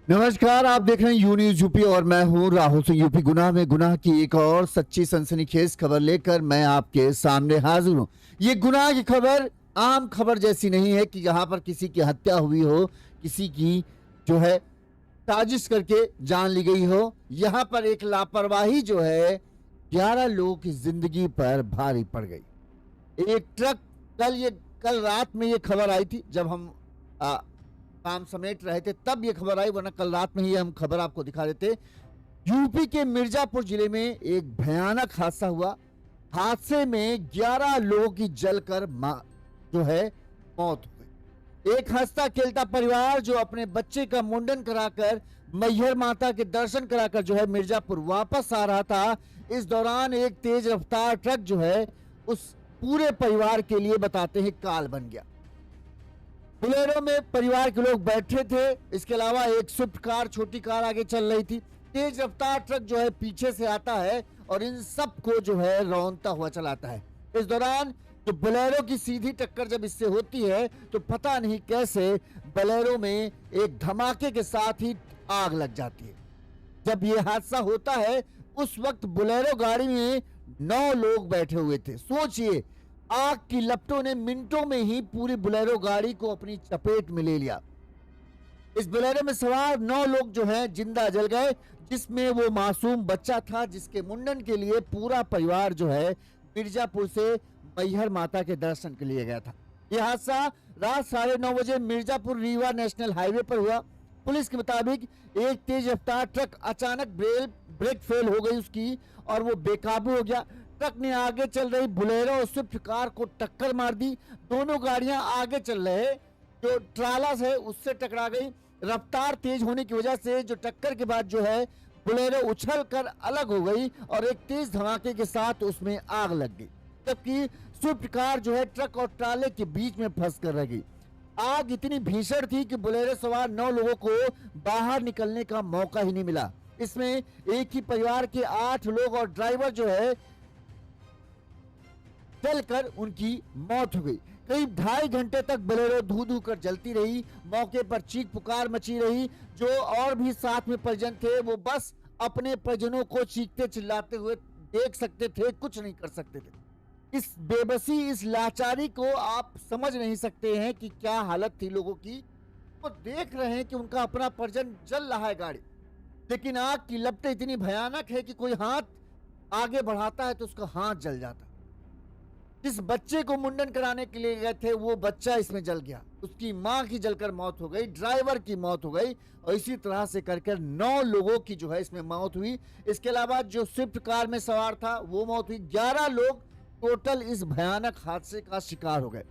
नमस्कार, आप देख रहे हैं यू न्यूज यूपी और मैं हूं राहुल सिंह। यूपी गुनाह में गुनाह की एक और सच्ची सनसनीखेज खबर लेकर मैं आपके सामने हाजिर हूं। ये गुनाह की खबर आम खबर जैसी नहीं है कि यहाँ पर किसी की हत्या हुई हो, किसी की जो है साजिश करके जान ली गई हो। यहाँ पर एक लापरवाही जो है 11 लोगों की जिंदगी पर भारी पड़ गई। एक ट्रक कल रात में ये खबर आई थी, जब हम काम समेट रहे थे तब ये खबर आई, वरना कल रात में ही हम खबर आपको दिखा देते। यूपी के मिर्जापुर जिले में एक भयानक हादसा हुआ। हादसे में 11 लोगों की जलकर जो है मौत हो गई। एक हंसता खेलता परिवार जो अपने बच्चे का मुंडन कराकर मैहर माता के दर्शन कराकर जो है मिर्जापुर वापस आ रहा था। इस दौरान एक तेज रफ्तार ट्रक जो है उस पूरे परिवार के लिए बताते हैं काल बन गया। बुलेरो में परिवार के लोग बैठे थे, इसके अलावा एक स्विफ्ट कार, छोटी कार आगे चल रही थी। तेज रफ्तार ट्रक जो है पीछे से आता है और इन सबको जो है रौंदता हुआ चलाता है। इस दौरान जो बोलेरो की सीधी टक्कर जब इससे होती है तो पता नहीं कैसे बोलेरो में एक धमाके के साथ ही आग लग जाती है। जब ये हादसा होता है उस वक्त बोलेरो गाड़ी में 9 लोग बैठे हुए थे। सोचिए, आग की लपटों ने मिनटों में ही पूरी बोलेरो गाड़ी को अपनी चपेट में ले लिया। इस बोलेरो में सवार 9 लोग जो हैं जिंदा जल गए, जिसमें वो मासूम बच्चा था जिसके मुंडन के लिए पूरा परिवार जो है मिर्जापुर से मैहर माता के दर्शन के लिए गया था। यह हादसा रात 9:30 बजे मिर्जापुर रीवा नेशनल हाईवे पर हुआ। पुलिस के मुताबिक एक तेज रफ्तार ट्रक अचानक ब्रेक फेल हो गई उसकी और वो बेकाबू हो गया। ट्रक ने आगे चल रही बोलेरो और स्विफ्ट कार को टक्कर मार दी। दोनों गाड़ियां आगे चल रहे जो ट्राला है उससे टकरा गई। रफ्तार तेज होने की वजह से जो टक्कर के बाद जो है बोलेरो उछल कर अलग हो गई और एक तेज धमाके के साथ उसमें आग लग गई, जबकि स्विफ्ट कार जो है ट्रक और ट्राले के बीच में फंस कर रह गई। आग इतनी भीषण थी कि बोलेरो सवार 9 लोगों को बाहर निकलने का मौका ही नहीं मिला। इसमें एक ही परिवार के 8 लोग और ड्राइवर जो है जलकर उनकी मौत हो गई। करीब 2.5 घंटे तक बोलेरो धू धू कर जलती रही। मौके पर चीख पुकार मची रही। जो और भी साथ में परिजन थे वो बस अपने परिजनों को चीखते चिल्लाते हुए देख सकते थे, कुछ नहीं कर सकते थे। इस बेबसी, इस लाचारी को आप समझ नहीं सकते हैं कि क्या हालत थी लोगों की। वो देख रहे हैं कि उनका अपना परिजन जल रहा है गाड़ी, लेकिन आग की लपटें इतनी भयानक है कि कोई हाथ आगे बढ़ाता है तो उसका हाथ जल जाता। जिस बच्चे को मुंडन कराने के लिए गए थे वो बच्चा इसमें जल गया, उसकी मां की जलकर मौत हो गई, ड्राइवर की मौत हो गई और इसी तरह से करके 9 लोगों की जो है इसमें मौत हुई। इसके अलावा जो स्विफ्ट कार में सवार था वो मौत हुई। 11 लोग टोटल इस भयानक हादसे का शिकार हो गए।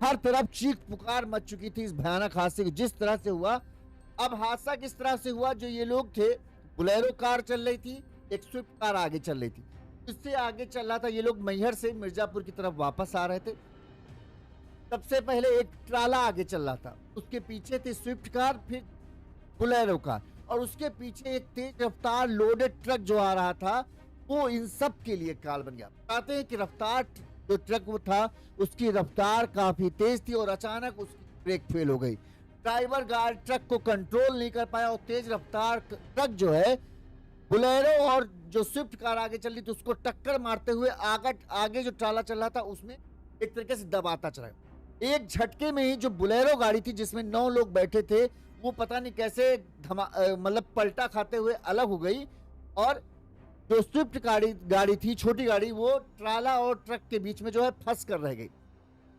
हर तरफ चीख पुकार मच चुकी थी इस भयानक हादसे की जिस तरह से हुआ। अब हादसा किस तरह से हुआ, जो ये लोग थे, बोलेरो कार चल रही थी, एक स्विफ्ट कार आगे चल रही थी, इससे आगे चल रहा था। ये लोग मैहर से मिर्जापुर की तरफ वापस आ रहे थे। सबसे पहले एक ट्राला आगे चल रहा था, उसके पीछे थी स्विफ्ट कार, फिर बोलेरो कार और उसके पीछे एक तेज रफ्तार लोडेड ट्रक जो आ रहा था वो इन सब के लिए काल बन गया। बताते हैं कि रफ्तार जो ट्रक वो था उसकी रफ्तार काफी तेज थी और अचानक उसकी ब्रेक फेल हो गई। ड्राइवर गाड़ी ट्रक को कंट्रोल नहीं कर पाया और तेज रफ्तार ट्रक जो है बोलेरो और जो स्विफ्ट कार आगे चल रही थी उसको टक्कर मारते हुए आगे जो ट्राला चल रहा था उसमें एक तरीके से दबाता चला। एक झटके में ही जो बोलेरो गाड़ी थी जिसमें 9 लोग बैठे थे वो पता नहीं कैसे मतलब पलटा खाते हुए अलग हो गई और जो स्विफ्ट गाड़ी थी, छोटी गाड़ी, वो ट्राला और ट्रक के बीच में जो है फंस कर रह गई।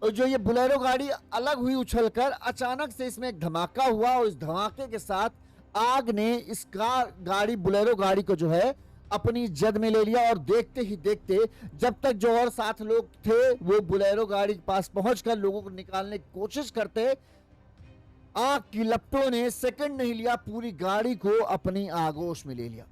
और जो ये बोलेरो गाड़ी अलग हुई उछलकर, अचानक से इसमें एक धमाका हुआ और इस धमाके के साथ आग ने इस गाड़ी बोलेरो गाड़ी को जो है अपनी जद में ले लिया। और देखते ही देखते जब तक जो और 7 लोग थे वो बोलेरो गाड़ी के पास पहुंचकर लोगों को निकालने की कोशिश करते, आग की लपटों ने सेकंड नहीं लिया, पूरी गाड़ी को अपनी आगोश में ले लिया।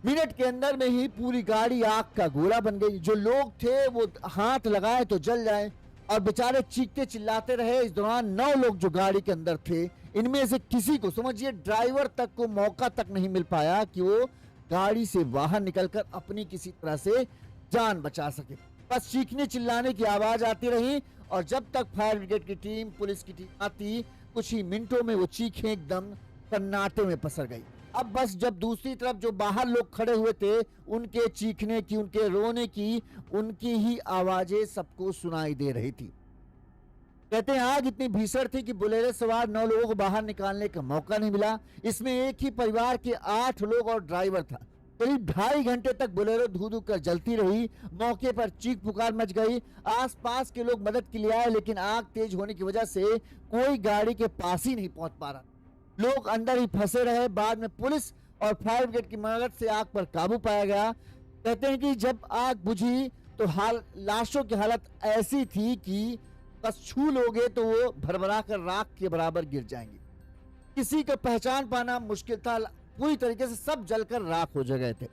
मिनट के अंदर में ही पूरी गाड़ी आग का गोला बन गई। जो लोग थे वो हाथ लगाए तो जल जाए और बेचारे चीखते चिल्लाते रहे। इस दौरान 9 लोग जो गाड़ी के अंदर थे, इनमें से किसी को, समझिए ड्राइवर तक को मौका तक नहीं मिल पाया कि वो गाड़ी से बाहर निकलकर अपनी किसी तरह से जान बचा सके। बस चीखने चिल्लाने की आवाज आती रही और जब तक फायर ब्रिगेड की टीम, पुलिस की टीम आती, कुछ ही मिनटों में वो चीखें एकदम सन्नाटे में पसर गई। अब बस जब दूसरी तरफ जो बाहर लोग खड़े हुए थे, उनके चीखने की, उनके रोने की, उनकी ही आवाजें सबको सुनाई दे रही थी। कहते हैं आग इतनी भीषण थी कि बोलेरो सवार 9 लोगों को बाहर निकालने का मौका नहीं मिला। इसमें एक ही परिवार के 8 लोग और ड्राइवर था। करीब 2.5 घंटे तक बोलेरो धू धू कर जलती रही। मौके पर चीख पुकार मच गई। आसपास के लोग मदद के लिए आए, लेकिन आग तेज होने की वजह से कोई गाड़ी के पास ही नहीं पहुंच पा रहा। लोग अंदर ही फंसे रहे। बाद में पुलिस और फायर ब्रिगेड की मदद से आग पर काबू पाया गया। कहते हैं कि जब आग बुझी तो लाशों की हालत ऐसी थी कि बस छू लोगे तो वो भरभरा कर राख के बराबर गिर जाएंगे। किसी को पहचान पाना मुश्किल था। पूरी तरीके से सब जलकर राख हो गए थे।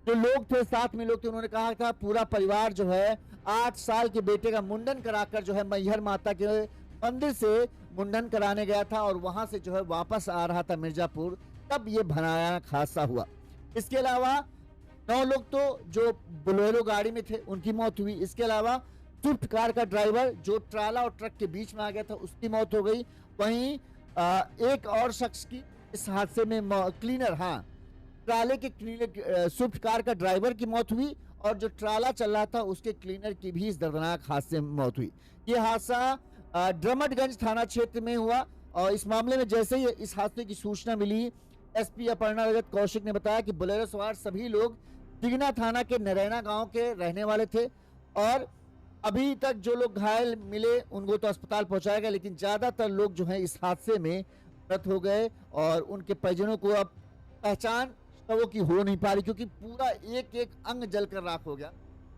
जो लोग थे, साथ में लोग थे, उन्होंने कहा था पूरा परिवार जो है 8 साल के बेटे का मुंडन कराकर जो है मैहर माता के मंदिर से मुंडन कराने गया था और वहां से जो है वापस आ रहा था मिर्जापुर, तब ये भयानक हादसा हुआ। इसके अलावा 9 लोग तो जो बोलेरो गाड़ी में थे उनकी मौत हुई। इसके अलावा स्विफ्ट कार का ड्राइवर जो ट्राला और ट्रक के बीच में आ गया था, उसकी मौत हो गई। वहीं एक और शख्स की इस हादसे में क्लीनर, ट्राले के क्लीनर, स्विफ्ट कार का ड्राइवर की मौत हुई और जो ट्राला चल रहा था उसके क्लीनर की भी इस दर्दनाक हादसे में मौत हुई। ये हादसा ड्रमटगंज थाना क्षेत्र में हुआ और इस मामले में जैसे ही इस हादसे की सूचना मिली, एसपी अपर्णा रजत कौशिक ने बताया कि बोलेरो सवार सभी लोग दिगना थाना के नरैना गांव के रहने वाले थे और अभी तक जो लोग घायल मिले उनको तो अस्पताल पहुंचाया गया, लेकिन ज्यादातर लोग जो हैं इस हादसे में मृत हो गए और उनके परिजनों को अब पहचान शवों की हो नहीं पा रही, क्योंकि पूरा एक एक अंग जलकर राख हो गया।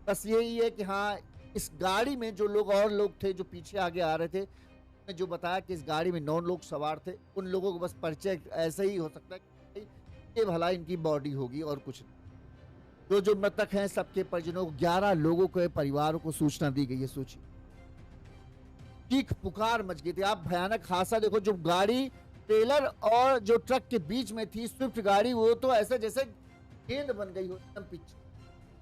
बस यही है कि इस गाड़ी में जो लोग और लोग थे जो पीछे आगे आ रहे थे, ने जो बताया कि इस गाड़ी में 9 लोग सवार थे, उन लोगों को बस परिचय ऐसे ही हो सकता है कि ये भला इनकी बॉडी होगी और कुछ नहीं। जो मृतक हैं सबके परिजनों को 11 लोगों के परिवारों को सूचना दी गई है। सूची चीख पुकार मच गई थी। आप भयानक हादसा देखो, जो गाड़ी ट्रेलर और जो ट्रक के बीच में थी स्विफ्ट गाड़ी, वो तो ऐसे जैसे गेंद बन गई हो एकदम पीछे।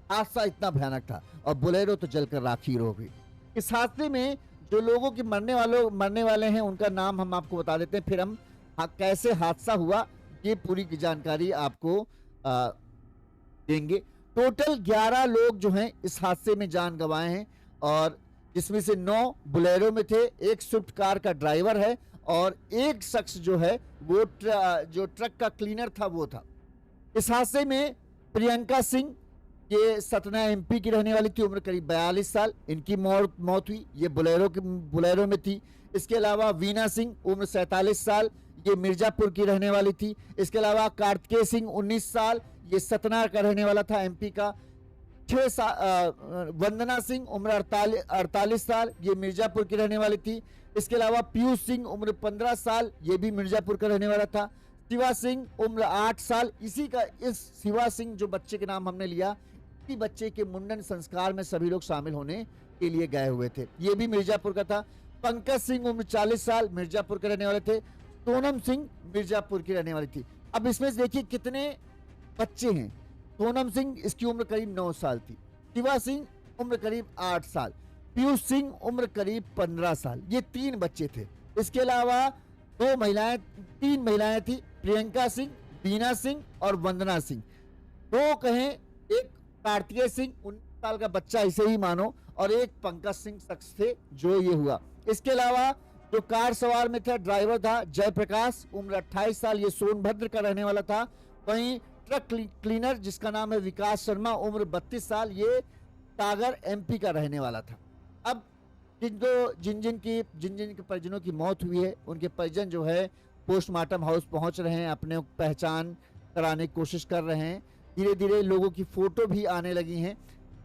हादसा इतना भयानक था और बोलेरो तो जलकर राखी हो गई। इस हादसे में जो लोगों की मरने वाले हैं उनका नाम हम आपको बता देते हैं, फिर हम कैसे हादसा हुआ ये पूरी की जानकारी आपको देंगे। टोटल 11 लोग जो हैं इस हादसे में जान गंवाए हैं और जिसमें से 9 बोलेरो में थे, एक स्विफ्ट कार का ड्राइवर है और एक शख्स जो है वो जो ट्रक का क्लीनर था वो था। इस हादसे में प्रियंका सिंह, ये सतना एमपी की रहने वाली थी, उम्र करीब 42 साल, इनकी मौत हुई, ये बोलेरो में थी। इसके अलावा वीना सिंह उम्र 47 साल, ये मिर्जापुर की रहने वाली थी। इसके अलावा कार्तिकेय सिंह 19 साल, ये सतना का रहने वाला था एमपी का। 6 साल वंदना सिंह उम्र 48 साल, ये मिर्जापुर की रहने वाली थी। इसके अलावा पीयूष सिंह उम्र 15 साल, ये भी मिर्जापुर का रहने वाला था। शिवा सिंह उम्र 8 साल, इस शिवा सिंह जो बच्चे के नाम हमने लिया, इसी बच्चे के मुंडन संस्कार में सभी लोग शामिल होने के लिए गए हुए थे, ये भी मिर्जापुर का था। पंकज सिंह उम्र 40 साल, मिर्जापुर के रहने वाले थे। सोनम सिंह मिर्जापुर की रहने वाली थी। अब इसमें से देखिए कितने बच्चे हैं। सोनम सिंह, इसकी उम्र करीब 9 साल थी। शिवा सिंह उम्र करीब 8 साल, पीयूष सिंह उम्र करीब 15 साल, ये 3 बच्चे थे। इसके अलावा 3 महिलाएं थी, प्रियंका सिंह, बीना सिंह और वंदना सिंह। 2 कहें, एक कार्तिकेय सिंह 19 साल का बच्चा, इसे ही मानो, और एक पंकज सिंह शख्स थे जो ये हुआ। इसके अलावा जो कार सवार में था ड्राइवर था जयप्रकाश, उम्र 28 साल, ये सोनभद्र का रहने वाला था। वहीं ट्रक क्लीनर जिसका नाम है विकास शर्मा, उम्र 32 साल, ये सागर एमपी का रहने वाला था। अब जिन के परिजनों की मौत हुई है, उनके परिजन जो है पोस्टमार्टम हाउस पहुंच रहे हैं, अपने पहचान कराने की कोशिश कर रहे हैं। धीरे धीरे लोगों की फोटो भी आने लगी हैं।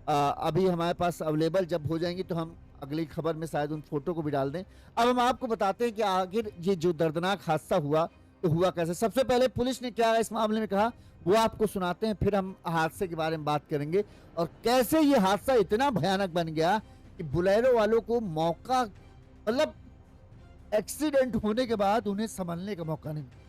अभी हमारे पास अवेलेबल जब हो जाएंगी तो हम अगली खबर में शायद उन फोटो को भी डाल दें। अब हम आपको बताते हैं कि आखिर ये जो दर्दनाक हादसा हुआ तो हुआ कैसे। सबसे पहले पुलिस ने क्या इस मामले में कहा वो आपको सुनाते हैं, फिर हम हादसे के बारे में बात करेंगे और कैसे ये हादसा इतना भयानक बन गया कि बोलेरो वालों को मौका, मतलब एक्सीडेंट होने के बाद उन्हें संभलने का मौका नहीं मिला।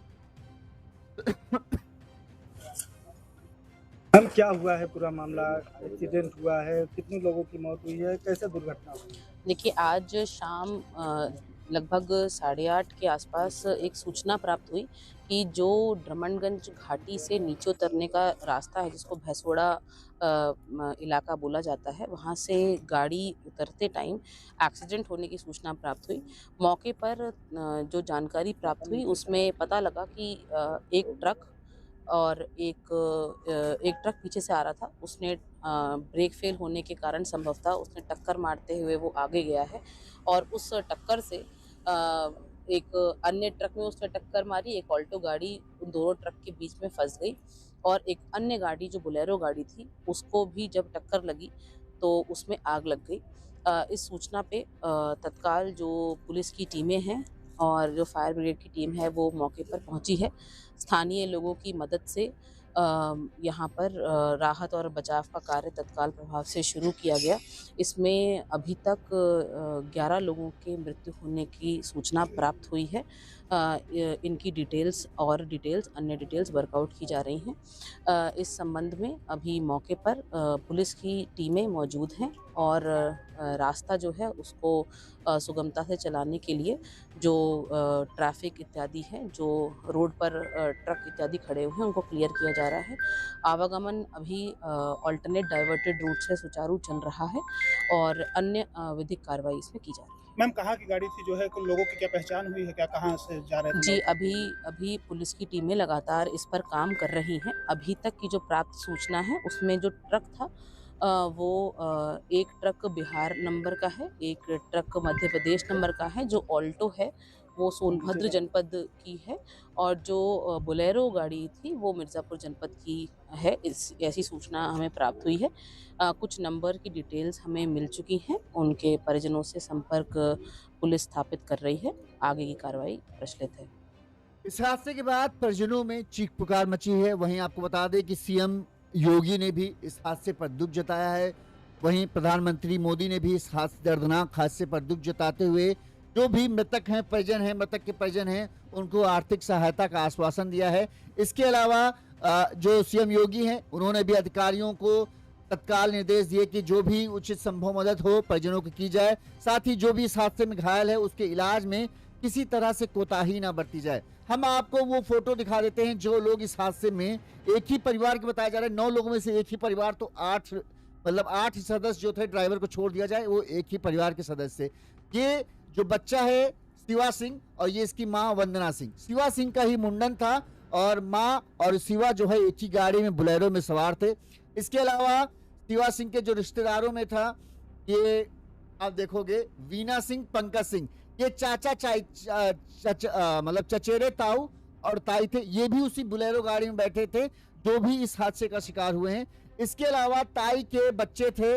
हम क्या हुआ है पूरा मामला, एक्सीडेंट हुआ है, कितने लोगों की मौत हुई है, कैसे दुर्घटना हुई? देखिए आज शाम लगभग 8:30 के आसपास एक सूचना प्राप्त हुई कि जो ड्रमनगंज घाटी से नीचे उतरने का रास्ता है, जिसको भैंसोड़ा इलाका बोला जाता है, वहाँ से गाड़ी उतरते टाइम एक्सीडेंट होने की सूचना प्राप्त हुई। मौके पर जो जानकारी प्राप्त हुई उसमें पता लगा कि एक ट्रक और एक ट्रक पीछे से आ रहा था। उसने ब्रेक फेल होने के कारण संभवतः उसने टक्कर मारते हुए वो आगे गया है और उस टक्कर से एक अन्य ट्रक में उसने टक्कर मारी। एक ऑल्टो गाड़ी उन दोनों ट्रक के बीच में फंस गई और एक अन्य गाड़ी जो बोलेरो गाड़ी थी उसको भी जब टक्कर लगी तो उसमें आग लग गई। इस सूचना पे तत्काल जो पुलिस की टीमें हैं और जो फायर ब्रिगेड की टीम है वो मौके पर पहुंची है। स्थानीय लोगों की मदद से यहाँ पर राहत और बचाव का कार्य तत्काल प्रभाव से शुरू किया गया। इसमें अभी तक 11 लोगों के मृत्यु होने की सूचना प्राप्त हुई है। इनकी डिटेल्स अन्य डिटेल्स वर्कआउट की जा रही हैं। इस संबंध में अभी मौके पर पुलिस की टीमें मौजूद हैं और रास्ता जो है उसको सुगमता से चलाने के लिए जो ट्रैफिक इत्यादि है, जो रोड पर ट्रक इत्यादि खड़े हुए हैं, उनको क्लियर किया जा रहा है। आवागमन अभी अल्टरनेट डाइवर्टेड रूट से सुचारू चल रहा है और अन्य विधिक कार्रवाई इसमें की जा रही है। मैम कहाँ की गाड़ी थी जो है, कुछ लोगों की क्या पहचान हुई है, क्या कहाँ से जा रहे थे जी, लोग? अभी पुलिस की टीमें लगातार इस पर काम कर रही हैं। अभी तक की जो प्राप्त सूचना है उसमें जो ट्रक था वो एक ट्रक बिहार नंबर का है, एक ट्रक मध्य प्रदेश नंबर का है। जो ऑल्टो है वो सोनभद्र जनपद की है और जो बोलेरो गाड़ी थी वो मिर्ज़ापुर जनपद की है। ऐसी सूचना हमें प्राप्त हुई है। कुछ नंबर की डिटेल्स हमें मिल चुकी हैं। उनके परिजनों से संपर्क पुलिस स्थापित कर रही है। आगे की कार्रवाई प्रचलित है। इस हादसे के बाद परिजनों में चीख पुकार मची है। वहीं आपको बता दें कि सीएम योगी ने भी इस हादसे पर दुख जताया है। वहीं प्रधानमंत्री मोदी ने भी इस दर्दनाक हादसे पर दुख जताते हुए जो भी मृतक के परिजन हैं उनको आर्थिक सहायता का आश्वासन दिया है। इसके अलावा जो सीएम योगी हैं उन्होंने भी अधिकारियों को तत्काल निर्देश दिए कि जो भी उचित संभव मदद हो परिजनों की जाए। साथ ही जो भी इस हादसे में घायल है उसके इलाज में किसी तरह से कोताही ना बरती जाए। हम आपको वो फोटो दिखा देते हैं जो लोग इस हादसे में एक ही परिवार के बताया जा रहा है। 9 लोगों में से एक ही परिवार, तो 8 सदस्य जो थे, ड्राइवर को छोड़ दिया जाए, वो एक ही परिवार के सदस्य। ये जो बच्चा है शिवा सिंह और ये इसकी माँ वंदना सिंह। शिवा सिंह का ही मुंडन था और माँ और शिवा जो है एक ही गाड़ी में बोलेरो में सवार थे। इसके अलावा शिवा सिंह के जो रिश्तेदारों में था, ये आप देखोगे वीना सिंह, पंकज सिंह, ये मतलब चचेरे ताऊ और ताई थे। ये भी उसी बोलेरो गाड़ी में बैठे थे जो भी इस हादसे का शिकार हुए हैं। इसके अलावा ताई के बच्चे थे,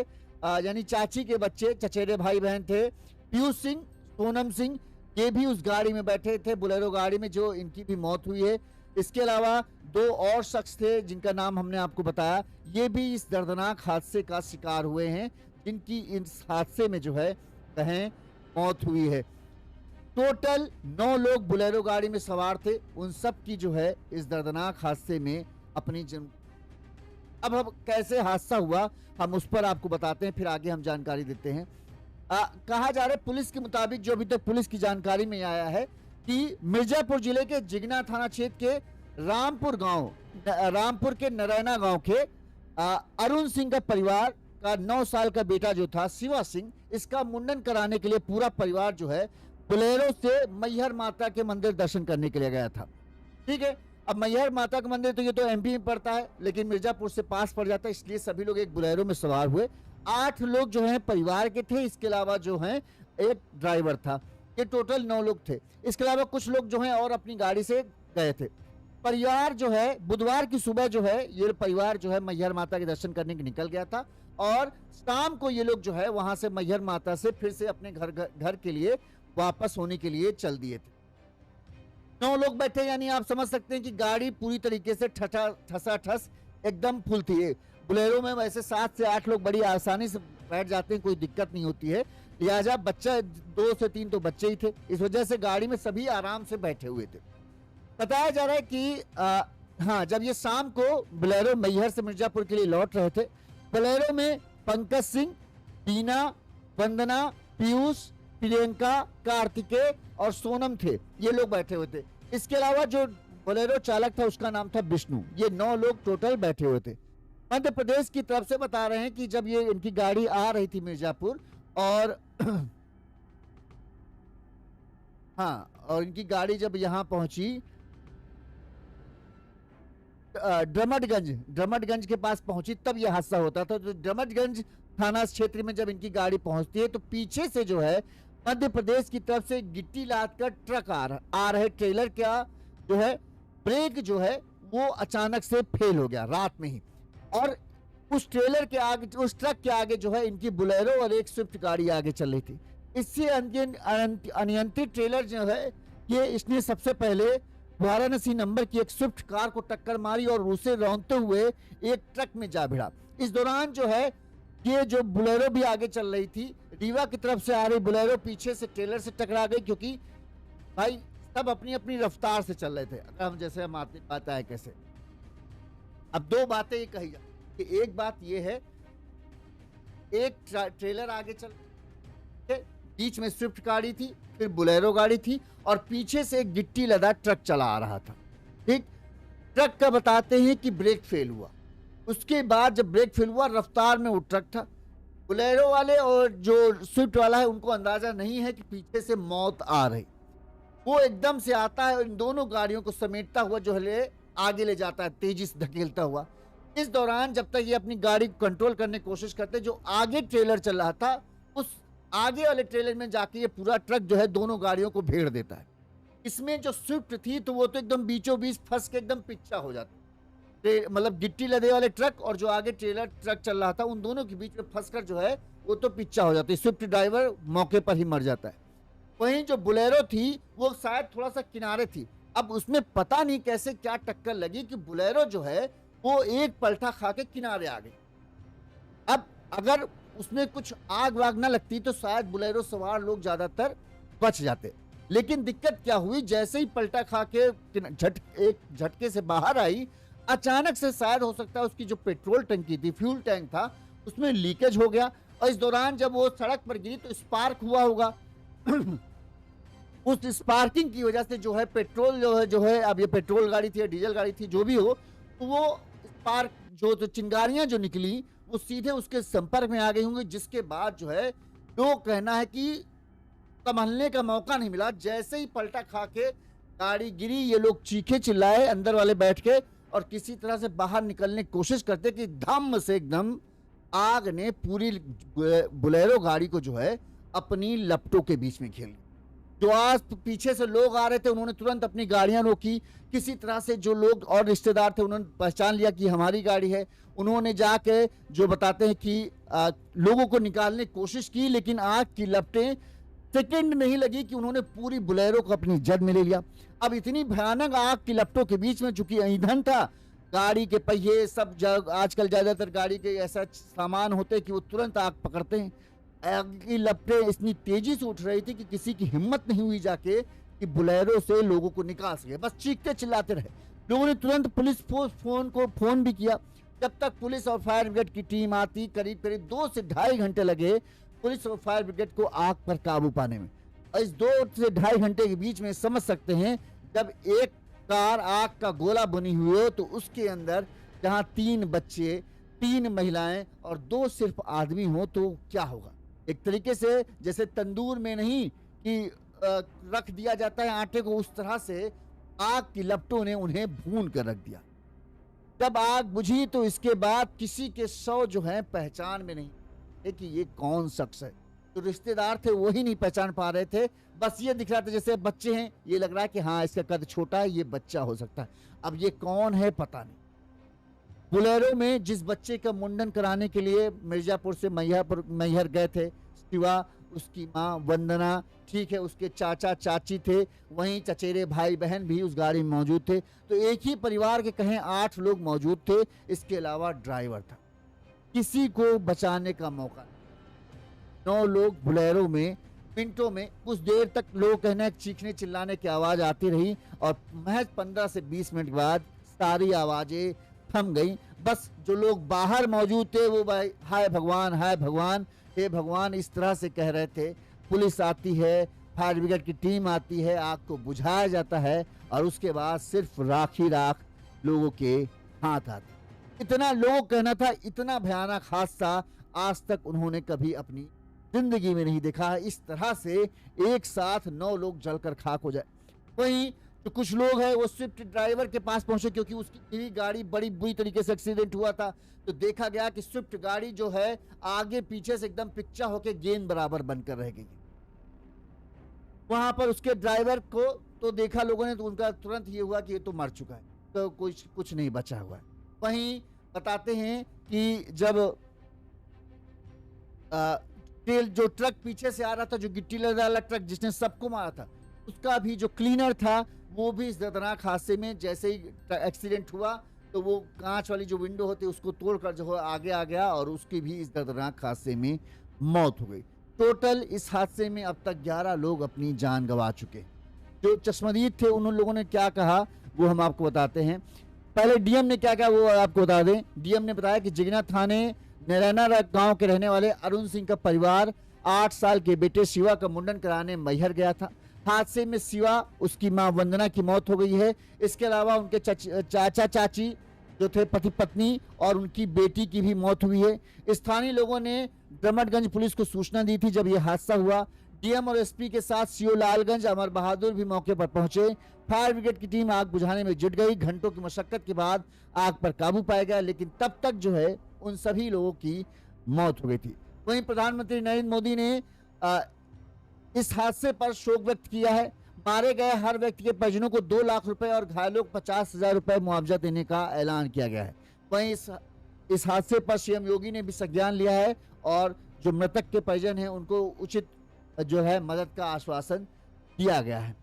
यानी चाची के बच्चे, चचेरे भाई बहन थे, पीयूष सिंह, सोनम सिंह, ये भी उस गाड़ी में बैठे थे, बोलेरो गाड़ी में, जो इनकी भी मौत हुई है। इसके अलावा 2 और शख्स थे जिनका नाम हमने आपको बताया, ये भी इस दर्दनाक हादसे का शिकार हुए हैं, जिनकी इस हादसे में जो है कहें मौत हुई है। टोटल 9 लोग बोलेरो गाड़ी में सवार थे। उन सब की जो है इस दर्दनाक हादसे में अपनी अब कैसे हादसा हुआ हम उस पर आपको बताते हैं, फिर आगे हम जानकारी देते हैं। कहा जा रहा है पुलिस के मुताबिक, जो अभी तक पुलिस की जानकारी में आया है, कि मिर्जापुर जिले के जिगना थाना क्षेत्र के रामपुर के नरैना गांव के अरुण सिंह का परिवार का 9 साल का बेटा जो था शिवा सिंह, इसका मुंडन कराने के लिए पूरा परिवार जो है बोलेरो से मैहर माता के मंदिर दर्शन करने के लिए गया था। ठीक है, अब मैहर माता का मंदिर तो ये तो एमपी में पड़ता है, लेकिन मिर्जापुर से पास पड़ जाता है, इसलिए सभी लोग एक बोलेरो में सवार हुए। 8 लोग जो हैं परिवार के थे, इसके अलावा जो हैं एक ड्राइवर था। ये टोटल 9 लोग थे। इसके अलावा कुछ लोग जो हैं और अपनी गाड़ी से गए थे। परिवार जो है बुधवार की सुबह जो है ये परिवार जो है मैहर माता के दर्शन करने के निकल गया था और शाम को ये लोग जो है वहां से मैहर माता से फिर से अपने घर के लिए वापस होने के लिए चल दिए थे। 9 लोग बैठे, यानी आप समझ सकते हैं कि गाड़ी पूरी तरीके से ठसाठस एकदम फुल थी। बोलेरो में वैसे 7 से 8 लोग बड़ी आसानी से बैठ जाते हैं, कोई दिक्कत नहीं होती है, लिहाजा बच्चा 2 से 3 तो बच्चे ही थे, इस वजह से गाड़ी में सभी आराम से बैठे हुए थे। बताया जा रहा है कि जब ये शाम को बोलेरो मैहर से मिर्जापुर के लिए लौट रहे थे, बोलेरो में पंकज सिंह, बीना, वंदना, पीयूष, प्रियंका, कार्तिकेय और सोनम थे, ये लोग बैठे हुए थे। इसके अलावा जो बोलेरो चालक था उसका नाम था विष्णु। ये 9 लोग टोटल बैठे हुए थे। मध्य प्रदेश की तरफ से बता रहे हैं कि जब ये इनकी गाड़ी आ रही थी मिर्जापुर और हाँ, और इनकी गाड़ी जब यहाँ पहुंची ड्रमटगंज के पास पहुंची, तब यह हादसा होता था। तो ड्रमटगंज थाना क्षेत्र में जब इनकी गाड़ी पहुंचती है तो पीछे से जो है मध्य प्रदेश की तरफ से गिट्टी लाद कर ट्रक आ रहे ट्रेलर का जो है ब्रेक जो है वो अचानक से फेल हो गया रात में ही, और उस ट्रेलर के आगे, उस ट्रक के आगे जो है इनकी बुलेरो और एक स्विफ्ट गाड़ी आगे चल रही थी। इससे अनियंत्रित ट्रेलर जो है ये इसने सबसे पहले वाराणसी नंबर की एक स्विफ्ट कार को टक्कर मारी और उसे रौंदते हुए एक ट्रक में जा भिड़ा। इस दौरान जो है ये जो बुलेरो भी आगे चल रही थी, रीवा की तरफ से आ रही बुलेरो पीछे से ट्रेलर से टकरा गई, क्योंकि भाई सब अपनी अपनी रफ्तार से चल रहे थे। अगर हम जैसे हम आते बात है कैसे, अब 2 बातें ये कही जाती कि एक बात ये है, एक ट्रेलर आगे चल, बीच में स्विफ्ट गाड़ी थी, फिर बुलेरो गाड़ी थी और पीछे से एक गिट्टी लदा ट्रक चला आ रहा था। ठीक, ट्रक का बताते हैं कि ब्रेक फेल हुआ। उसके बाद जब ब्रेक फेल हुआ, रफ्तार में वो ट्रक था। बुलेरो वाले और जो स्विफ्ट वाला है उनको अंदाजा नहीं है कि पीछे से मौत आ रही। वो एकदम से आता है और इन दोनों गाड़ियों को समेटता हुआ जो है आगे ले जाता है, तेजी से धकेलता हुआ। इस दौरान जब तक ये अपनी गाड़ी को कंट्रोल करने की कोशिश करते, जो आगे ट्रेलर चल रहा था उस आगे वाले ट्रेलर में जाके ये पूरा ट्रक जो है दोनों गाड़ियों को भेड़ देता है। इसमें जो स्विफ्ट थी तो वो तो एकदम बीचों बीच फंस के एकदम पिच्चा हो जाता, मतलब गिट्टी लदे वाले ट्रक और जो आगे ट्रेलर ट्रक चल रहा था उन दोनों के बीच में फंसकर जो है वो तो पिच्चा हो जाती है। स्विफ्ट ड्राइवर मौके पर ही मर जाता है। वहीं जो बुलेरो थी वो शायद थोड़ा सा किनारे थी। अब उसमें पता नहीं कैसे क्या टक्कर लगी कि बुलेरो जो है वो एक पलटा खा के किनारे आ गई। अब अगर उसमें कुछ आग वाग ना लगती तो शायद बुलेरो सवार लोग ज्यादातर बच जाते, लेकिन दिक्कत क्या हुई, जैसे ही पलटा खा के एक झटके से बाहर आई, अचानक से शायद हो सकता है उसकी जो पेट्रोल टंकी थी, फ्यूल टैंक था, उसमें लीकेज हो गया और इस दौरान जब वो सड़क पर गिरी तो स्पार्क हुआ होगा। उस स्पार्किंग की वजह से जो है पेट्रोल जो है अब ये पेट्रोल गाड़ी थी या डीजल गाड़ी थी जो भी हो, तो वो स्पार्क जो तो चिंगारियां जो निकली वो सीधे उसके संपर्क में आ गई होंगी, जिसके बाद जो है लोग कहना है कि संभलने का मौका नहीं मिला। जैसे ही पलटा खा के गाड़ी गिरी, ये लोग चीखे चिल्लाए अंदर वाले बैठ के और किसी तरह से बाहर निकलने की कोशिश करते कि धम से एकदम आग ने पूरी बुलेरो गाड़ी को जो है अपनी लपटों के बीच में घेर लिया। जो आज पीछे से लोग आ रहे थे उन्होंने तुरंत अपनी गाड़ियां रोकी। किसी तरह से जो लोग और रिश्तेदार थे उन्होंने पहचान लिया कि हमारी गाड़ी है। उन्होंने जाके जो बताते हैं कि लोगों को निकालने की कोशिश की, लेकिन आग की लपटें सेकंड नहीं लगी कि उन्होंने पूरी बुलेरो को अपनी जद में ले लिया। अब इतनी भयानक आग की लपटों के बीच में चूंकि ईंधन था, गाड़ी के पहिए सब आजकल ज्यादातर गाड़ी के ऐसा सामान होते कि वो तुरंत आग पकड़ते हैं। आग की लपटें इतनी तेजी से उठ रही थी कि किसी की हिम्मत नहीं हुई जाके कि बुलेरो से लोगों को निकाल सके, बस चीखते चिल्लाते रहे। लोगों ने तुरंत पुलिस फोन भी किया। जब तक पुलिस और फायर ब्रिगेड की टीम आती, करीब 2 से ढाई घंटे लगे पुलिस और फायर ब्रिगेड को आग पर काबू पाने में। और इस 2 से ढाई घंटे के बीच में समझ सकते हैं, जब एक कार आग का गोला बनी हुई हो तो उसके अंदर जहां 3 बच्चे, 3 महिलाएं और 2 सिर्फ आदमी हो तो क्या होगा। एक तरीके से जैसे तंदूर में नहीं कि रख दिया जाता है आटे को, उस तरह से आग की लपटों ने उन्हें भून कर रख दिया। जब आग बुझी तो इसके बाद किसी के 100 जो है पहचान में नहीं है कि ये कौन शख्स है। तो रिश्तेदार थे वही नहीं पहचान पा रहे थे, बस ये दिख रहा था जैसे बच्चे हैं, ये लग रहा है कि हाँ इसका कद छोटा है, ये बच्चा हो सकता है। अब ये कौन है पता नहीं। बुलेरो में जिस बच्चे का मुंडन कराने के लिए मिर्जापुर से मैहर गए थे शिवा, उसकी माँ वंदना, ठीक है, उसके चाचा चाची थे, वहीं चचेरे भाई बहन भी उस गाड़ी में मौजूद थे। तो एक ही परिवार के कहें 8 लोग मौजूद थे, इसके अलावा ड्राइवर था। किसी को बचाने का मौका नहीं। 9 लोग बुलेरो में, मिनटों में कुछ देर तक लोग कहने चीखने चिल्लाने की आवाज आती रही और महज 15 से 20 मिनट बाद सारी आवाजें थम गई। बस जो लोग बाहर मौजूद थे वो भाई हाय भगवान, हाय भगवान, हे भगवान इस तरह से कह रहे थे। पुलिस आती है, फायर ब्रिगेड की टीम आती है, आग को बुझाया जाता है और उसके बाद सिर्फ राख ही राख लोगों के हाथ आती। इतना लोगों का कहना था, इतना भयानक हादसा आज तक उन्होंने कभी अपनी जिंदगी में नहीं देखा है। इस तरह से एक साथ 9 लोग जलकर खाक हो जाए। वहीं जो कुछ लोग हैं वो स्विफ्ट ड्राइवर के पास पहुंचे, क्योंकि उसकी भी गाड़ी बड़ी बुरी तरीके से एक्सीडेंट हुआ था। तो देखा गया कि स्विफ्ट गाड़ी जो है आगे पीछे से एकदम पिक्चा होकर गेंद बराबर बनकर रह गई। वहां पर उसके ड्राइवर को तो देखा लोगों ने, तो उनका तुरंत ये हुआ कि ये तो मर चुका है, तो कुछ नहीं बचा हुआ है। वहीं बताते हैं कि जब तेल जो ट्रक पीछे से आ रहा था, जो गिट्टी वाला ट्रक जिसने सबको मारा था, उसका भी जो क्लीनर था वो भी इस दर्दनाक हादसे में जैसे ही एक्सीडेंट हुआ तो वो कांच वाली जो विंडो होती है उसको तोड़कर जो है आगे आ गया और उसकी भी इस दर्दनाक हादसे में मौत हो गई। टोटल इस हादसे में अब तक 11 लोग अपनी जान गंवा चुके। जो चश्मदीद थे उन लोगों ने क्या कहा वो हम आपको बताते हैं। पहले डीएम ने क्या कहा वो आपको बता दें। डीएम ने बताया कि जिगना थाने नरैना गांव के रहने वाले अरुण सिंह का परिवार 8 साल के बेटे शिवा का मुंडन कराने मैहर गया था। हादसे में शिवा, उसकी मां वंदना की मौत हो गई है। इसके अलावा उनके चाचा चाची जो थे पति पत्नी और उनकी बेटी की भी मौत हुई है। स्थानीय लोगों ने ड्रमटगंज पुलिस को सूचना दी थी जब यह हादसा हुआ। डीएम और एसपी के साथ सीओ लालगंज अमर बहादुर भी मौके पर पहुंचे। फायर ब्रिगेड की टीम आग बुझाने में जुट गई। घंटों की मशक्कत के बाद आग पर काबू पाया गया, लेकिन तब तक जो है उन सभी लोगों की मौत हो गई थी। वहीं प्रधानमंत्री नरेंद्र मोदी ने इस हादसे पर शोक व्यक्त किया है। मारे गए हर व्यक्ति के परिजनों को 2 लाख रुपए और घायलों को 50,000 रुपए मुआवजा देने का ऐलान किया गया है। वहीं इस हादसे पर सीएम योगी ने भी संज्ञान लिया है और जो मृतक के परिजन हैं उनको उचित जो है मदद का आश्वासन दिया गया है।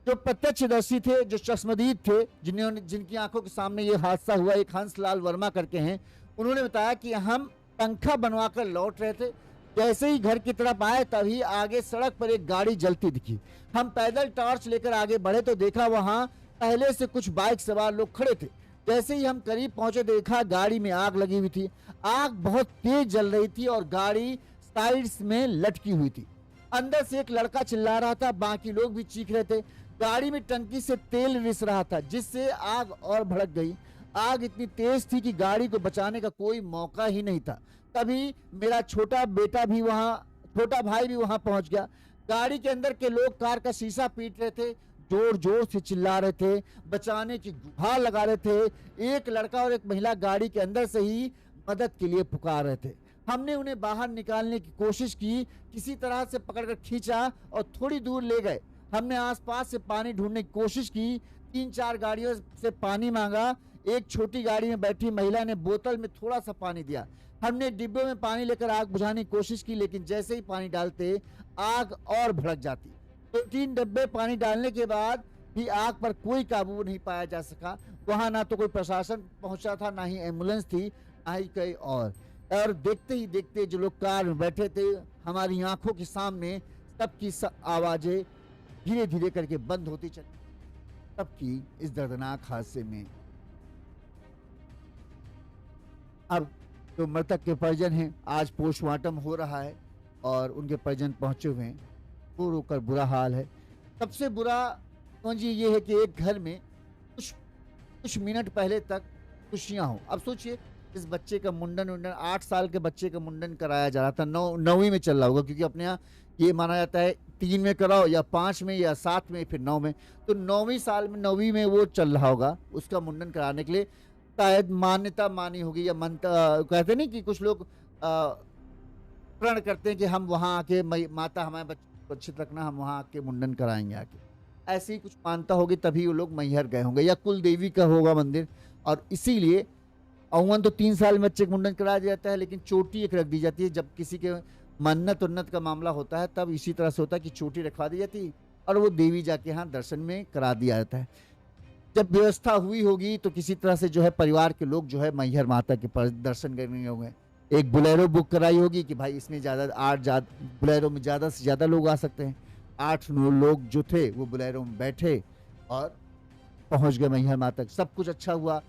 जो प्रत्यक्षदर्शी थे, जो चश्मदीद थे, जिनकी आंखों के सामने ये हादसा हुआ, एक हंसलाल वर्मा करके हैं, उन्होंने बताया कि हम पंखा बनवाकर लौट रहे थे। जैसे ही घर की तरफ आए तभी आगे सड़क पर एक गाड़ी जलती दिखी। हम पैदल टॉर्च लेकर आगे बढ़े तो देखा वहां पहले से कुछ बाइक सवार लोग खड़े थे। जैसे ही हम करीब पहुंचे देखा गाड़ी में आग लगी हुई थी। आग बहुत तेज जल रही थी और गाड़ी साइड्स में लटकी हुई थी। अंदर से एक लड़का चिल्ला रहा था, बाकी लोग भी चीख रहे थे। गाड़ी में टंकी से तेल रिस रहा था जिससे आग और भड़क गई। आग इतनी तेज थी कि गाड़ी को बचाने का कोई मौका ही नहीं था। तभी मेरा छोटा भाई भी वहां पहुंच गया। गाड़ी के अंदर के लोग कार का शीशा पीट रहे थे, जोर जोर से चिल्ला रहे थे, बचाने की गुहार लगा रहे थे। एक लड़का और एक महिला गाड़ी के अंदर से ही मदद के लिए पुकार रहे थे। हमने उन्हें बाहर निकालने की कोशिश की, किसी तरह से पकड़कर खींचा और थोड़ी दूर ले गए। हमने आसपास से पानी ढूंढने की कोशिश की, 3-4 गाड़ियों से पानी मांगा। एक छोटी गाड़ी में बैठी महिला ने बोतल में थोड़ा सा पानी दिया। हमने डिब्बे में पानी लेकर आग बुझाने की कोशिश की, लेकिन जैसे ही पानी डालते आग और भड़क जाती। 2-3 डब्बे पानी डालने के बाद भी आग पर कोई काबू नहीं पाया जा सका। वहां ना तो कोई प्रशासन पहुंचा था, ना ही एम्बुलेंस थी, ना ही कहीं और देखते ही देखते जो लोग कार में बैठे थे, हमारी आंखों के सामने सबकी आवाजें धीरे धीरे करके बंद होती चली। सबकी इस दर्दनाक हादसे में अब जो मृतक के परिजन हैं, आज पोस्टमार्टम हो रहा है और उनके परिजन पहुंचे हुए हैं। रो रोकर बुरा हाल है। सबसे बुरा जी ये है कि एक घर में कुछ मिनट पहले तक खुशियां हो। अब सोचिए इस बच्चे का मुंडन 8 साल के बच्चे का मुंडन कराया जा रहा था। 9वीं में चल रहा होगा, क्योंकि अपने यहाँ ये माना जाता है 3 में कराओ या 5 में या 7 में फिर 9 में। तो 9वीं में वो चल रहा होगा, उसका मुंडन कराने के लिए शायद मान्यता मानी होगी या कहते नहीं कि कुछ लोग प्रण करते हैं कि हम वहाँ आके माता हमारे बच्चे को अच्छे रखना, हम वहाँ आके मुंडन कराएंगे आके। ऐसी कुछ मानता होगी तभी वो लोग मैहर गए होंगे, या कुल देवी का होगा मंदिर। और इसीलिए अमूमन तो 3 साल में बच्चे का मुंडन कराया जाता है, लेकिन चोटी एक रख दी जाती है। जब किसी के मन्नत उन्नत का मामला होता है तब इसी तरह से होता है कि चोटी रखवा दी जाती है और वो देवी जाके यहाँ दर्शन में करा दिया जाता है। जब व्यवस्था हुई होगी तो किसी तरह से जो है परिवार के लोग जो है मैहर माता के दर्शन करने होंगे। एक बुलेरो बुक कराई होगी कि भाई इसमें बुलेरो में ज़्यादा से ज़्यादा लोग आ सकते हैं। 8-9 लोग जो थे वो बुलेरो में बैठे और पहुंच गए मैहर माता। सब कुछ अच्छा हुआ।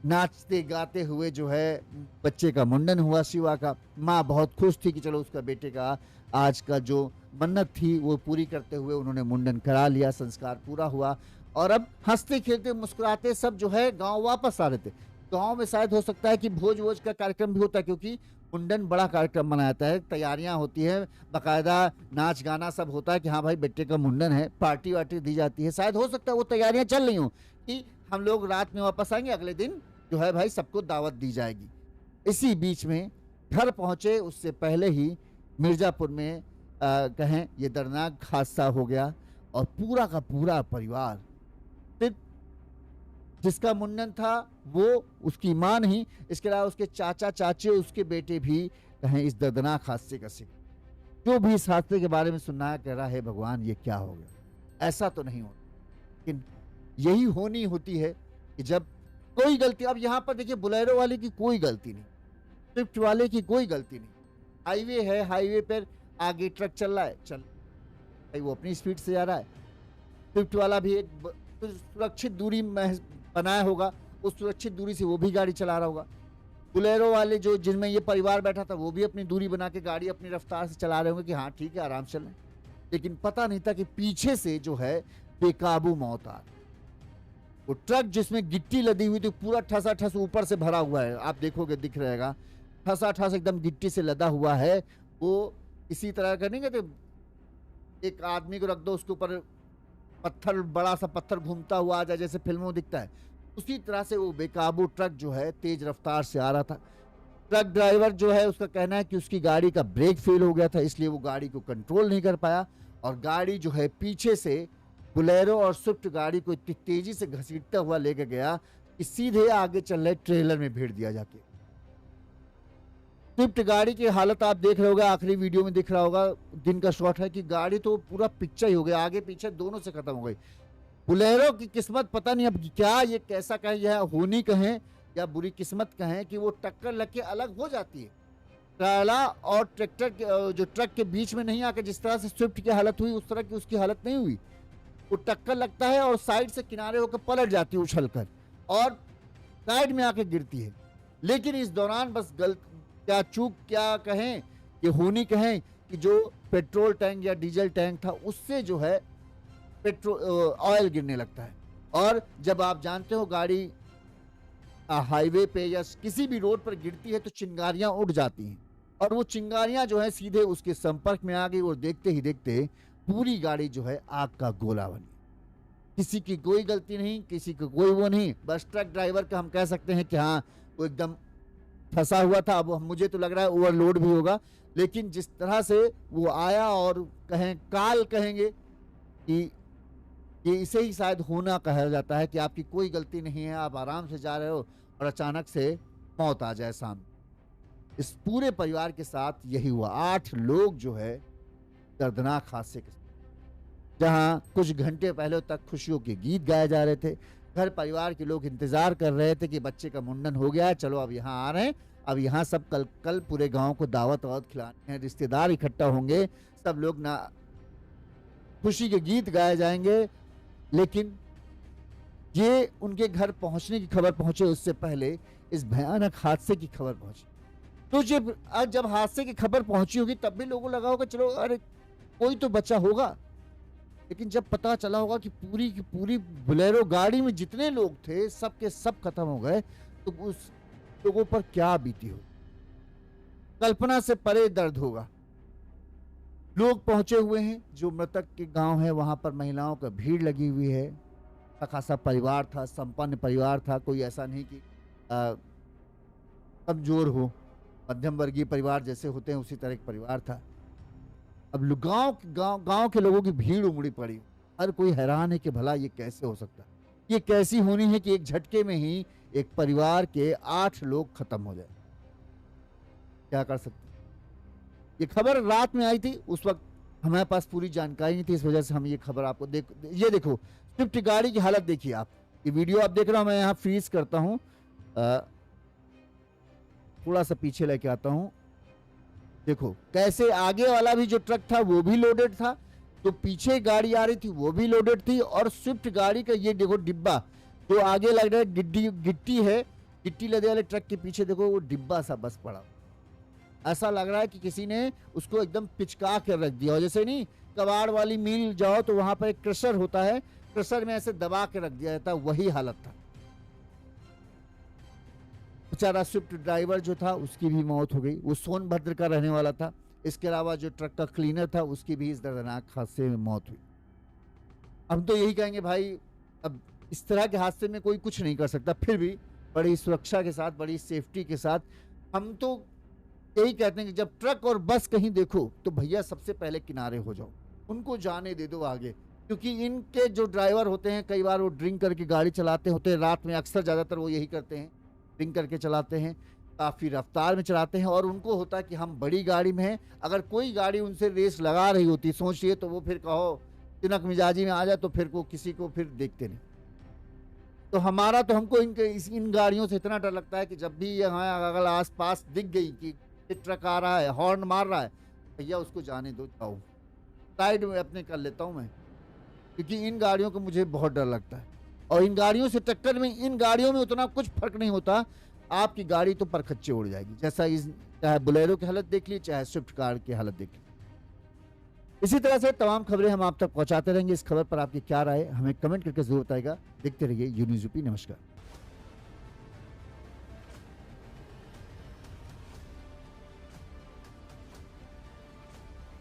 नाचते गाते हुए जो है बच्चे का मुंडन हुआ शिवा का। माँ बहुत खुश थी कि चलो उसका बेटे का आज का जो मन्नत थी वो पूरी करते हुए उन्होंने मुंडन करा लिया, संस्कार पूरा हुआ और अब हंसते खेलते मुस्कुराते सब जो है गांव वापस आ रहे थे। गांव में शायद हो सकता है कि भोज वोज का कार्यक्रम भी होता है, क्योंकि मुंडन बड़ा कार्यक्रम मनाया जाता है, तैयारियां होती है, बाकायदा नाच गाना सब होता है कि हाँ भाई बेटे का मुंडन है, पार्टी वार्टी दी जाती है। शायद हो सकता है वो तैयारियां चल रही हों कि हम लोग रात में वापस आएंगे, अगले दिन जो है भाई सबको दावत दी जाएगी। इसी बीच में घर पहुंचे उससे पहले ही मिर्जापुर में कहें ये दर्दनाक हादसा हो गया और पूरा का पूरा परिवार, सिर्फ जिसका मुंडन था वो उसकी मां नहीं, इसके अलावा उसके चाचा चाचे उसके बेटे भी कहें इस दर्दनाक हादसे का शिकार। जो भी इस हादसे के बारे में सुनना कह रहा है भगवान ये क्या हो गया, ऐसा तो नहीं होता, लेकिन यही होनी होती है कि जब कोई गलती, अब यहाँ पर देखिए बोलेरो वाले की कोई गलती नहीं, स्विफ्ट वाले की कोई गलती नहीं, हाईवे है, हाईवे पर आगे ट्रक चल रहा है, चल भाई वो अपनी स्पीड से जा रहा है, स्विफ्ट वाला भी एक सुरक्षित दूरी बनाया होगा, उस सुरक्षित दूरी से वो भी गाड़ी चला रहा होगा। बोलेरो वाले जो जिनमें ये परिवार बैठा था वो भी अपनी दूरी बना के गाड़ी अपनी रफ्तार से चला रहे होंगे कि हाँ ठीक है आराम से चलें, लेकिन पता नहीं था कि पीछे से जो है बेकाबू मौत आ रही। वो ट्रक जिसमें गिट्टी लदी हुई थी पूरा ठसा ठस ऊपर से भरा हुआ है, आप देखोगे दिख रहेगा, ठसा ठस एकदम गिट्टी से लदा हुआ है। वो इसी तरह का नहीं कहते एक आदमी को रख दो उसके ऊपर पत्थर, बड़ा सा पत्थर घूमता हुआ आ जाए जैसे फिल्मों में दिखता है, उसी तरह से वो बेकाबू ट्रक जो है तेज रफ्तार से आ रहा था। ट्रक ड्राइवर जो है उसका कहना है कि उसकी गाड़ी का ब्रेक फेल हो गया था, इसलिए वो गाड़ी को कंट्रोल नहीं कर पाया और गाड़ी जो है पीछे से बोलेरो और स्विफ्ट गाड़ी को इतनी तेजी से घसीटता हुआ लेके गया कि सीधे आगे चल रहे ट्रेलर में भिड़ दिया जाके। स्विफ्ट गाड़ी की हालत आप देख रहे होगा, आखिरी वीडियो में दिख रहा होगा, दिन का शॉट है कि गाड़ी तो पूरा पिक्चर ही हो गया, आगे पीछे दोनों से खत्म हो गई। बोलेरो की किस्मत पता नहीं अब क्या, ये कैसा कहें, यह होनी कहें या बुरी किस्मत कहें कि वो टक्कर लग के अलग हो जाती है। ट्राला और ट्रैक्टर जो ट्रक के बीच में नहीं आकर जिस तरह से स्विफ्ट की हालत हुई उस तरह की उसकी हालत नहीं हुई। वो टक्कर लगता है और साइड से किनारे होकर पलट जाती है उछलकर और साइड में आके गिरती है। लेकिन इस दौरान बस क्या चूक क्या कहें कि होनी कहें कि जो पेट्रोल टैंक या डीजल टैंक था उससे जो है ऑयल गिरने लगता है। और जब आप जानते हो गाड़ी हाईवे पे या किसी भी रोड पर गिरती है तो चिंगारियां उड़ जाती हैं और वो चिंगारियां जो है सीधे उसके संपर्क में आ गई और देखते ही देखते पूरी गाड़ी जो है आग का गोला बनी। किसी की कोई गलती नहीं, किसी को कोई वो नहीं, बस ट्रक ड्राइवर का हम कह सकते हैं कि हाँ वो एकदम फंसा हुआ था। अब मुझे तो लग रहा है ओवरलोड भी होगा, लेकिन जिस तरह से वो आया और कहें काल कहेंगे कि ये इसे ही शायद होना कहा जाता है कि आपकी कोई गलती नहीं है, आप आराम से जा रहे हो और अचानक से मौत आ जाए सामने। इस पूरे परिवार के साथ यही हुआ। 8 लोग जो है दर्दनाक हादसे के साथ, जहां कुछ घंटे पहले तक खुशियों के गीत गाए जा रहे थे, घर परिवार के लोग इंतजार कर रहे थे कि बच्चे का मुंडन हो गया है, चलो अब यहाँ आ रहे हैं, अब यहाँ सब कल पूरे गांव को दावत वावत खिलाने हैं, रिश्तेदार इकट्ठा होंगे, सब लोग ना खुशी के गीत गाए जाएंगे। लेकिन ये उनके घर पहुंचने की खबर पहुंचे उससे पहले इस भयानक हादसे की खबर पहुंची। तो जब हादसे की खबर पहुंची होगी तब भी लोगों लगा होगा चलो अरे कोई तो बचा होगा, लेकिन जब पता चला होगा कि पूरी की पूरी बोलेरो गाड़ी में जितने लोग थे सब के सब खत्म हो गए, तो उस लोगों पर क्या बीती हो, कल्पना से परे दर्द होगा। लोग पहुंचे हुए हैं, जो मृतक के गांव है वहां पर महिलाओं का भीड़ लगी हुई है। अच्छा खासा परिवार था, संपन्न परिवार था, कोई ऐसा नहीं कि कमजोर हो, मध्यम वर्गीय परिवार जैसे होते हैं उसी तरह का परिवार था। अब गांव के लोगों की भीड़ उमड़ी पड़ी, हर कोई हैरान है कि भला ये कैसे हो सकता है, ये कैसी होनी है कि एक झटके में ही एक परिवार के 8 लोग खत्म हो जाए। क्या कर सकते, ये खबर रात में आई थी, उस वक्त हमारे पास पूरी जानकारी नहीं थी, इस वजह से हम ये खबर आपको ये देखो स्विफ्ट गाड़ी की हालत देखिए आप, ये वीडियो आप देख रहे हो, मैं यहाँ फ्रीज करता हूँ, थोड़ा सा पीछे लेके आता हूँ, देखो कैसे आगे वाला भी जो ट्रक था वो भी लोडेड था, तो पीछे गाड़ी आ रही थी वो भी लोडेड थी, और स्विफ्ट गाड़ी का ये देखो डिब्बा जो आगे लग रहा है गिट्टी है, गिट्टी लदे वाले ट्रक के पीछे देखो वो डिब्बा सा बस पड़ा, ऐसा लग रहा है कि किसी ने उसको एकदम पिचका कर रख दिया। और जैसे नहीं कबाड़ वाली मिल जाओ तो वहां पर एक क्रशर होता है, क्रशर में ऐसे दबा के रख दिया जाता है, वही हालत था। बेचारा स्विफ्ट ड्राइवर जो था उसकी भी मौत हो गई, वो सोनभद्र का रहने वाला था। इसके अलावा जो ट्रक का क्लीनर था उसकी भी इस दर्दनाक हादसे में मौत हुई। हम तो यही कहेंगे भाई, अब इस तरह के हादसे में कोई कुछ नहीं कर सकता, फिर भी बड़ी सुरक्षा के साथ, बड़ी सेफ्टी के साथ हम तो यही कहते हैं कि जब ट्रक और बस कहीं देखो तो भैया सबसे पहले किनारे हो जाओ, उनको जाने दे दो आगे। क्योंकि इनके जो ड्राइवर होते हैं कई बार वो ड्रिंक करके गाड़ी चलाते होते हैं, रात में अक्सर ज़्यादातर वो यही करते हैं, ड्रिंक करके चलाते हैं, काफ़ी रफ्तार में चलाते हैं। और उनको होता है कि हम बड़ी गाड़ी में हैं, अगर कोई गाड़ी उनसे रेस लगा रही होती सोचिए, तो वो फिर कहो तिनक मिजाजी में आ जाए तो फिर को किसी को फिर देखते नहीं। तो हमारा तो हमको इन गाड़ियों से इतना डर लगता है कि जब भी यहाँ अगर आस पास दिख गई कि ट्रक आ रहा है, हॉर्न मार रहा है, भैया उसको जाने दो, जाओ साइड में अपने कर लेता हूँ मैं, क्योंकि इन गाड़ियों को मुझे बहुत डर लगता है। और इन गाड़ियों से टक्कर में इन गाड़ियों में उतना कुछ फर्क नहीं होता, आपकी गाड़ी तो परखच्चे उड़ जाएगी। जैसा चाहे बोलेरो की हालत देख ली, चाहे स्विफ्ट कार की हालत देख ली। इसी तरह से तमाम खबरें हम आप तक पहुंचाते रहेंगे। इस खबर पर आपकी क्या राय है हमें कमेंट करके जरूर बताएगा। देखते रहिए यून्यूज़ यूपी। नमस्कार।